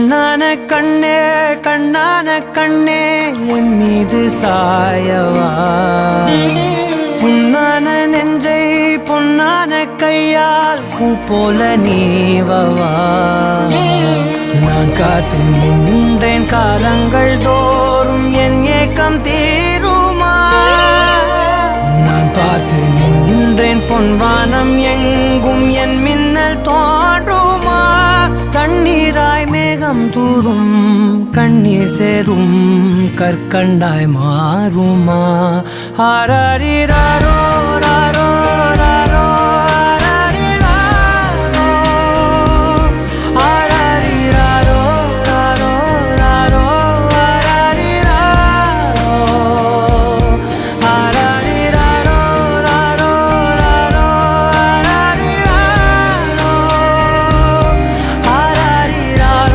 கண்ணான கண்ணே கண்ணான கண்ணே என் மீது சாயவா புண்ணான நெஞ்சை பொன்னான கையால் பூ போல நீவவா நான் காத்து நின்றேன் காலங்கள் தோறும் என் ஏக்கம் தீருமா நான் பார்த்து நின்றேன் பொன்வானம் எங்கும் என் மின்னல் தோன்றுமா தண்ணீராய் மேகம் தூரும் கண்ணீர் சேரும் கற்கண்டாய் மாறுமா ஆராரிராரோ ராரோ